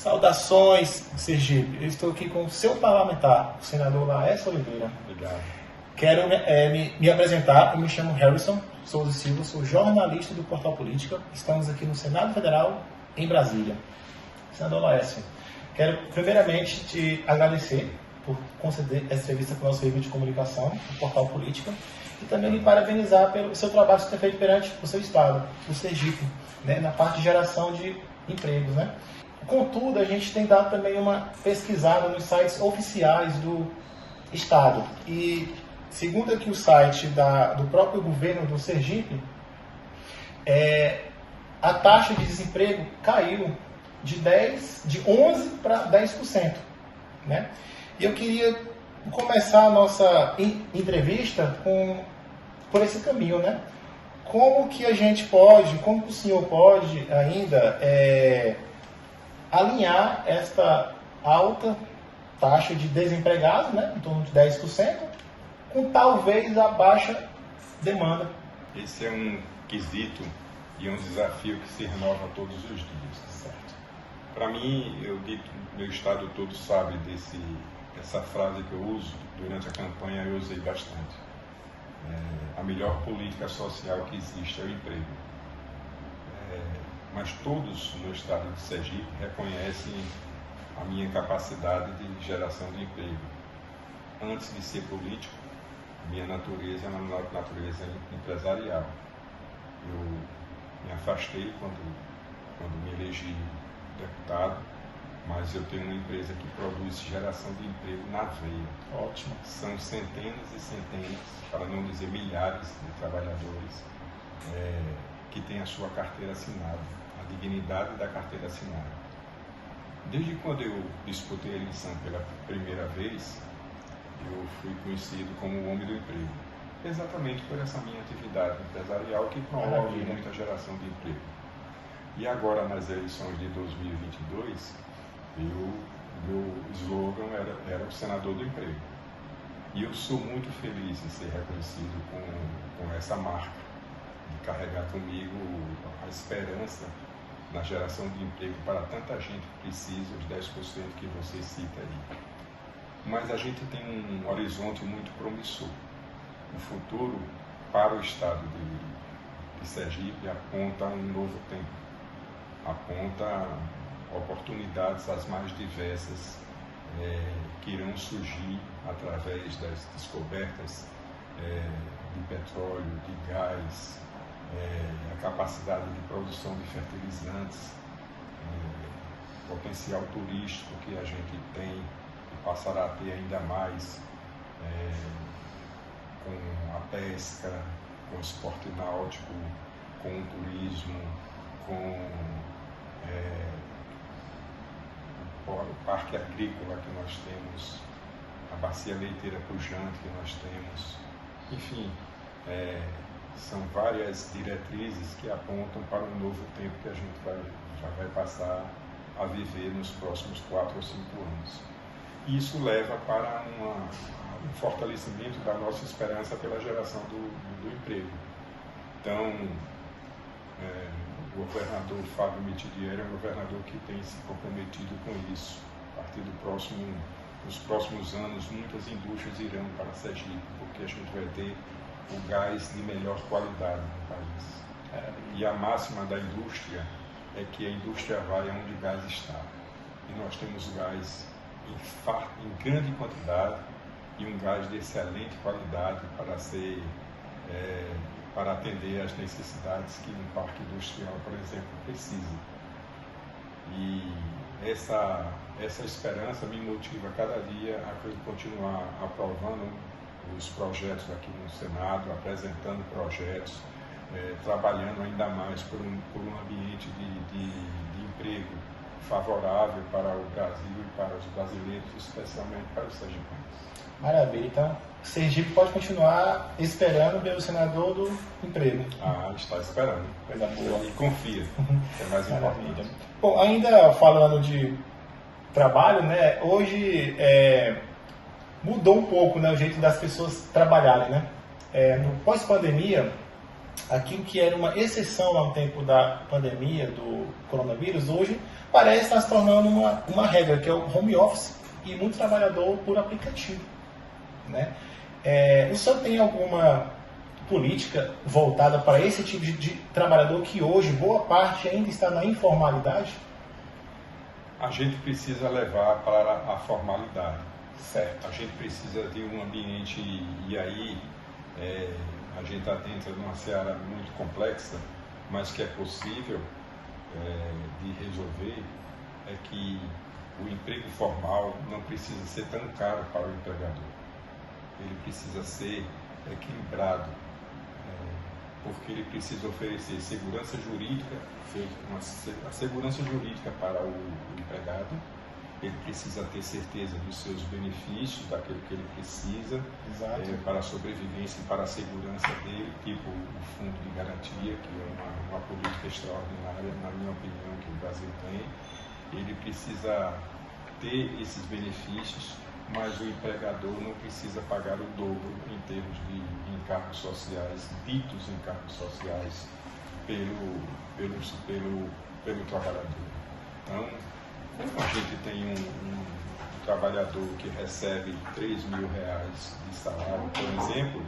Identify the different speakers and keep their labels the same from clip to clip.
Speaker 1: Saudações, Sergipe. Eu estou aqui com o seu parlamentar, o senador Laércio Oliveira.
Speaker 2: Obrigado.
Speaker 1: Quero me apresentar. Eu me chamo Harrison Souza Silva, sou jornalista do Portal Política. Estamos aqui no Senado Federal, em Brasília. Senador Laércio, quero primeiramente te agradecer por conceder essa entrevista para o nosso veículo de comunicação, o Portal Política, e também lhe parabenizar pelo seu trabalho que você tem feito perante o seu estado, o Sergipe, né, na parte de geração de empregos, né? Contudo, a gente tem dado também uma pesquisada nos sites oficiais do estado. E, segundo aqui o site do próprio governo do Sergipe, a taxa de desemprego caiu de 11 para 10%. Né? E eu queria começar a nossa entrevista por esse caminho, né? Como que o senhor pode ainda alinhar esta alta taxa de desempregados, né, em torno de 10%, com talvez a baixa demanda?
Speaker 2: Esse é um quesito e um desafio que se renova todos os dias. Certo? Para mim, meu estado todo sabe dessa frase que eu uso durante a campanha, eu usei bastante. A melhor política social que existe é o emprego. Mas todos no estado de Sergipe reconhecem a minha capacidade de geração de emprego. Antes de ser político, minha natureza é uma natureza empresarial. Eu me afastei quando me elegi deputado, mas eu tenho uma empresa que produz geração de emprego na veia.
Speaker 1: Ótimo.
Speaker 2: São centenas e centenas, para não dizer milhares de trabalhadores que têm a sua carteira assinada, a dignidade da carteira assinada. Desde quando eu disputei a eleição pela primeira vez, eu fui conhecido como o homem do emprego, exatamente por essa minha atividade empresarial que promove muita geração de emprego. E agora, nas eleições de 2022, meu slogan era o senador do emprego. E eu sou muito feliz em ser reconhecido com essa marca, de carregar comigo a esperança na geração de emprego para tanta gente que precisa, os 10% que você cita aí. Mas a gente tem um horizonte muito promissor. O futuro para o estado de Sergipe aponta um novo tempo, aponta oportunidades as mais diversas que irão surgir através das descobertas de petróleo, de gás, a capacidade de produção de fertilizantes, potencial turístico que a gente tem e passará a ter ainda mais com a pesca, com o esporte náutico, com o turismo, com o parque agrícola que nós temos, a bacia leiteira pujante que nós temos, enfim, são várias diretrizes que apontam para um novo tempo que a gente já vai passar a viver nos próximos 4 ou 5 anos. E isso leva para um fortalecimento da nossa esperança pela geração do emprego. Então, o governador Fábio Mitidieri é um governador que tem se comprometido com isso. A partir dos próximos anos, muitas indústrias irão para Sergipe, porque a gente vai ter o gás de melhor qualidade no país. E a máxima da indústria é que a indústria vai onde o gás está. E nós temos gás em grande quantidade e um gás de excelente qualidade para atender às necessidades que um parque industrial, por exemplo, precisa. E essa esperança me motiva cada dia a continuar aprovando os projetos aqui no Senado, apresentando projetos, trabalhando ainda mais por um ambiente de emprego favorável para o Brasil e para os brasileiros, especialmente para os sergipanos.
Speaker 1: Maravilha. Então, Sergipe pode continuar esperando pelo senador do emprego.
Speaker 2: Está esperando.
Speaker 1: Coisa boa.
Speaker 2: E confia, que é mais importante.
Speaker 1: Bom, ainda falando de trabalho, né? Hoje mudou um pouco, né, o jeito das pessoas trabalharem, né? No pós-pandemia, aquilo que era uma exceção lá no tempo da pandemia do coronavírus, hoje parece estar se tornando uma regra, que é o home office e muito trabalhador por aplicativo, né? O senhor tem alguma política voltada para esse tipo de trabalhador que hoje, boa parte, ainda está na informalidade?
Speaker 2: A gente precisa levar para a formalidade.
Speaker 1: Certo.
Speaker 2: A gente precisa de um ambiente, e aí a gente está dentro de uma seara muito complexa, mas que é possível de resolver, é que o emprego formal não precisa ser tão caro para o empregador. Ele precisa ser equilibrado, porque ele precisa oferecer segurança jurídica, a segurança jurídica para o empregado. Ele precisa ter certeza dos seus benefícios, daquilo que ele precisa para a sobrevivência e para a segurança dele, tipo o Fundo de Garantia, que é uma política extraordinária, na minha opinião, que o Brasil tem. Ele precisa ter esses benefícios, mas o empregador não precisa pagar o dobro em termos de encargos sociais, ditos encargos sociais pelo trabalhador. Então, como a gente tem um trabalhador que recebe R$3.000 de salário, por exemplo,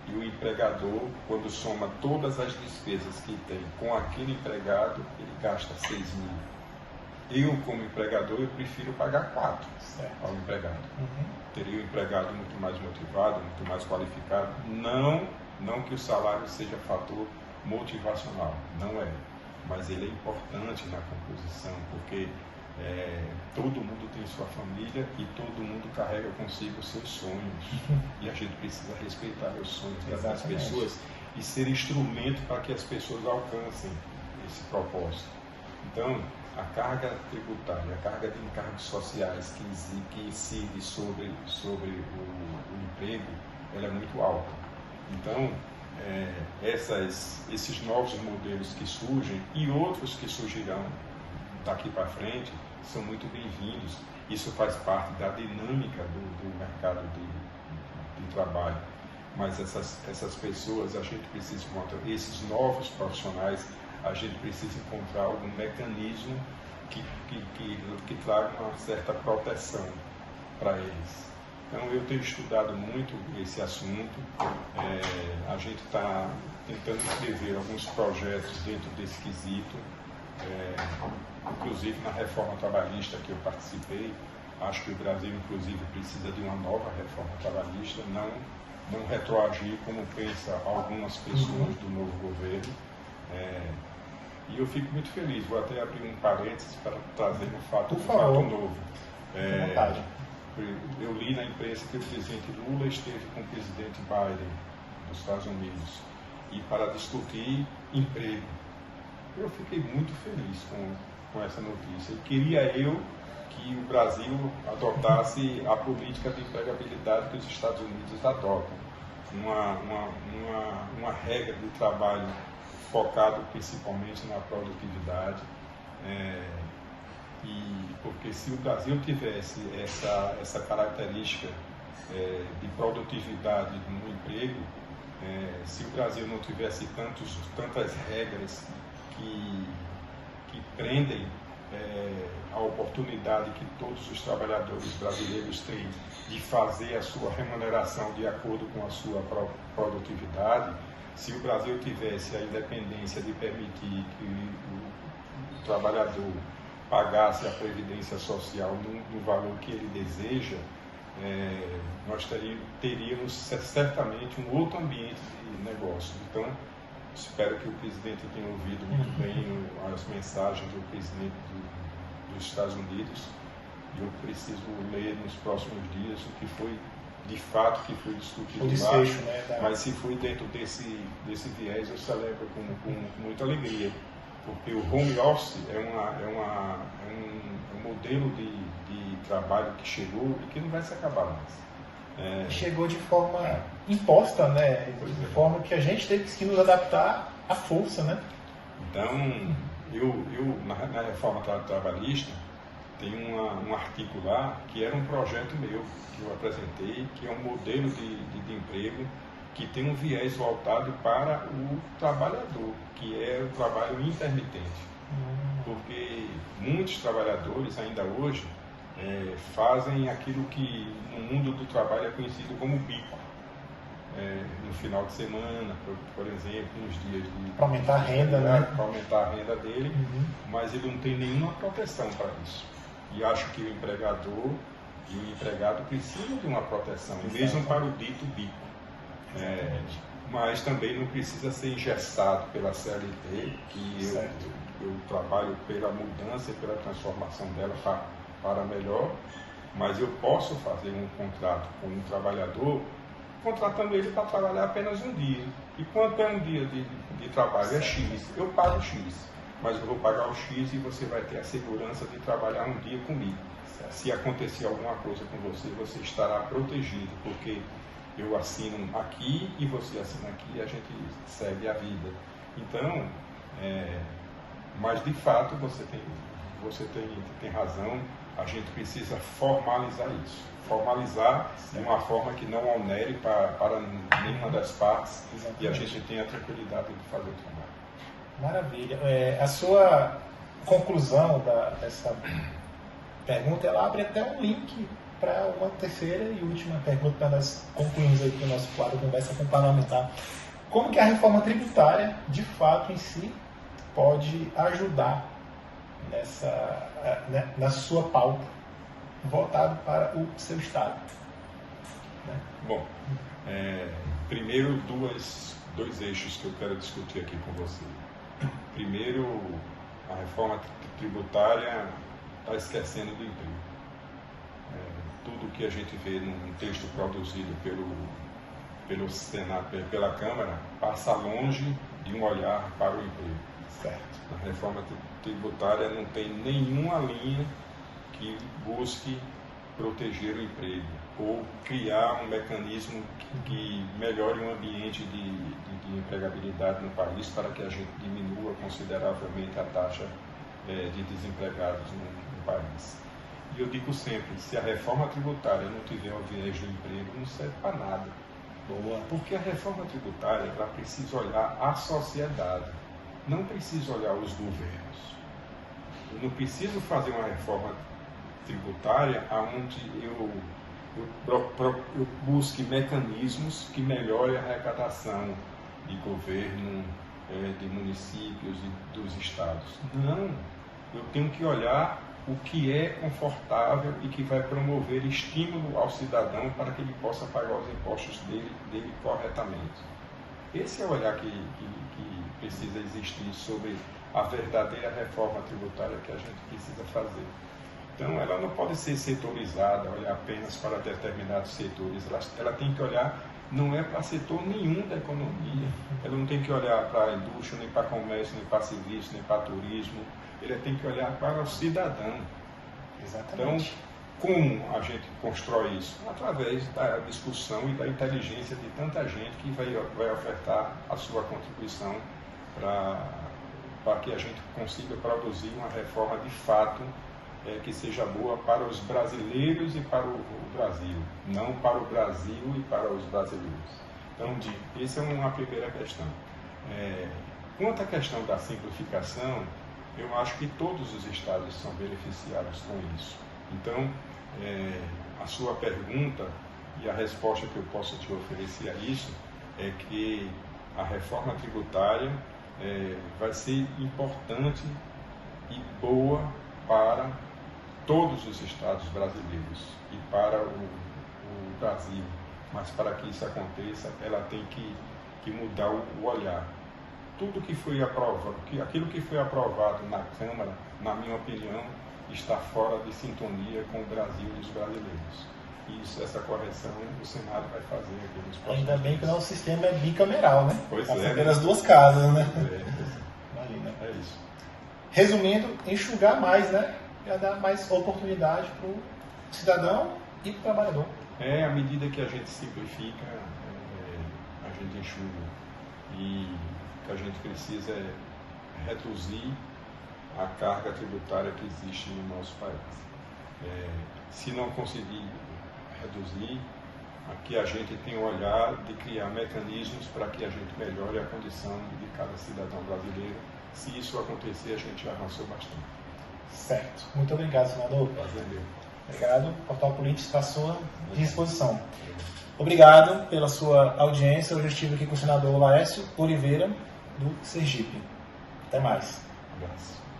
Speaker 2: e o empregador, quando soma todas as despesas que tem com aquele empregado, ele gasta R$6.000. Eu, como empregador, eu prefiro pagar 4 ao empregado. Teria o empregado muito mais motivado, muito mais qualificado. Não que o salário seja fator motivacional, não é. Mas ele é importante na composição, porque todo mundo tem sua família e todo mundo carrega consigo os seus sonhos. E a gente precisa respeitar os sonhos das pessoas e ser instrumento para que as pessoas alcancem esse propósito. Então, a carga tributária, a carga de encargos sociais que incide sobre o emprego, ela é muito alta. Então, esses novos modelos que surgem e outros que surgirão daqui para frente são muito bem-vindos. Isso faz parte da dinâmica do mercado de trabalho. Mas essas pessoas, a gente precisa encontrar, esses novos profissionais, a gente precisa encontrar algum mecanismo que traga uma certa proteção para eles. Então, eu tenho estudado muito esse assunto. A gente está tentando escrever alguns projetos dentro desse quesito. Inclusive na reforma trabalhista que eu participei, acho que o Brasil, inclusive, precisa de uma nova reforma trabalhista, não retroagir como pensa algumas pessoas do novo governo. E eu fico muito feliz, vou até abrir um parênteses para trazer um fato novo. Eu li na imprensa que o presidente Lula esteve com o presidente Biden dos Estados Unidos e para discutir emprego. Eu fiquei muito feliz com essa notícia. E queria eu que o Brasil adotasse a política de empregabilidade que os Estados Unidos adotam. Uma regra de trabalho focado principalmente na produtividade. Porque se o Brasil tivesse essa característica de produtividade no emprego, se o Brasil não tivesse tantas regras que prendem a oportunidade que todos os trabalhadores brasileiros têm de fazer a sua remuneração de acordo com a sua produtividade, se o Brasil tivesse a independência de permitir que o trabalhador pagasse a previdência social no valor que ele deseja, nós teríamos certamente um outro ambiente de negócio. Então, espero que o presidente tenha ouvido muito bem as mensagens do presidente dos Estados Unidos. Eu preciso ler nos próximos dias o que foi de fato que foi discutido lá, mas se foi dentro desse viés, eu celebro com muita alegria, porque o home office é um modelo de trabalho que chegou e que não vai se acabar mais.
Speaker 1: Chegou de forma imposta, né? De forma que a gente teve que nos adaptar à força, né?
Speaker 2: Então, eu na reforma trabalhista, tem um artigo lá que era um projeto meu, que eu apresentei, que é um modelo de emprego que tem um viés voltado para o trabalhador, que é o trabalho intermitente. porque muitos trabalhadores ainda hoje fazem aquilo que no mundo do trabalho é conhecido como bico. No final de semana, por exemplo, nos dias de...
Speaker 1: Para aumentar a renda, né?
Speaker 2: Para aumentar a renda dele, mas ele não tem nenhuma proteção para isso. E acho que o empregador e o empregado precisam de uma proteção, mesmo para o dito bico. Mas também não precisa ser engessado pela CLT, que eu trabalho pela mudança e pela transformação dela para melhor, mas eu posso fazer um contrato com um trabalhador contratando ele para trabalhar apenas um dia. E quanto é um dia de trabalho? É X. Eu pago X, mas eu vou pagar o X e você vai ter a segurança de trabalhar um dia comigo. Se acontecer alguma coisa com você, você estará protegido, porque eu assino aqui e você assina aqui e a gente segue a vida. Então, mas de fato você tem razão, a gente precisa formalizar isso. Formalizar de uma forma que não onere para nenhuma das partes. Exatamente. E a gente tenha a tranquilidade de fazer o trabalho.
Speaker 1: Maravilha. A sua conclusão dessa pergunta, ela abre até um link para uma terceira e última pergunta, para nós concluirmos aqui o nosso quadro Conversa com o Parlamentar. Como que a reforma tributária, de fato, em si, pode ajudar na sua pauta, voltado para o seu Estado?
Speaker 2: Bom, primeiro dois eixos que eu quero discutir aqui com você. Primeiro, a reforma tributária está esquecendo do emprego. Tudo que a gente vê num texto produzido pelo Senado, pela Câmara, passa longe de um olhar para o emprego.
Speaker 1: Certo.
Speaker 2: A reforma tributária não tem nenhuma linha que busque proteger o emprego ou criar um mecanismo que melhore o ambiente de empregabilidade no país para que a gente diminua consideravelmente a taxa de desempregados no país. E eu digo sempre, se a reforma tributária não tiver o viés do emprego, não serve para nada.
Speaker 1: Boa.
Speaker 2: Porque a reforma tributária ela precisa olhar a sociedade, não precisa olhar os governos. Eu não preciso fazer uma reforma tributária onde eu busque mecanismos que melhorem a arrecadação de governo, de municípios e dos estados. Não, eu tenho que olhar o que é confortável e que vai promover estímulo ao cidadão para que ele possa pagar os impostos dele corretamente. Esse é o olhar que precisa existir sobre a verdadeira reforma tributária que a gente precisa fazer. Então, ela não pode ser setorizada, olhar apenas para determinados setores. Ela tem que olhar, não é para setor nenhum da economia. Ela não tem que olhar para a indústria, nem para comércio, nem para serviço, nem para turismo. Ela tem que olhar para o cidadão.
Speaker 1: Exatamente.
Speaker 2: Então, como a gente constrói isso? Através da discussão e da inteligência de tanta gente que vai ofertar a sua contribuição para que a gente consiga produzir uma reforma de fato que seja boa para os brasileiros e para o Brasil, não para o Brasil e para os brasileiros. Então, essa é uma primeira questão. Quanto à questão da simplificação, eu acho que todos os estados são beneficiados com isso. Então, a sua pergunta e a resposta que eu posso te oferecer a isso é que a reforma tributária vai ser importante e boa para todos os estados brasileiros e para o Brasil. Mas para que isso aconteça, ela tem que mudar o olhar. Tudo que foi aprovado, aquilo que foi aprovado na Câmara, na minha opinião, está fora de sintonia com o Brasil e os brasileiros. E essa correção o Senado vai fazer aqui nos próximos
Speaker 1: Ainda bem
Speaker 2: dias.
Speaker 1: que o nosso sistema é bicameral, né?
Speaker 2: Pois
Speaker 1: passa pelas duas casas, né?
Speaker 2: É isso.
Speaker 1: Resumindo, enxugar mais, né? Para dar mais oportunidade para o cidadão e para o trabalhador.
Speaker 2: À medida que a gente simplifica, a gente enxuga. E o que a gente precisa é reduzir a carga tributária que existe no nosso país. Se não conseguir reduzir, aqui a gente tem o olhar de criar mecanismos para que a gente melhore a condição de cada cidadão brasileiro Se isso acontecer, a gente já avançou bastante.
Speaker 1: Certo. Muito obrigado, senador.
Speaker 2: Prazer meu.
Speaker 1: Obrigado. O Portal Político está à sua disposição. Obrigado pela sua audiência. Hoje eu estive aqui com o senador Laércio Oliveira, do Sergipe. Até mais.
Speaker 2: Um abraço.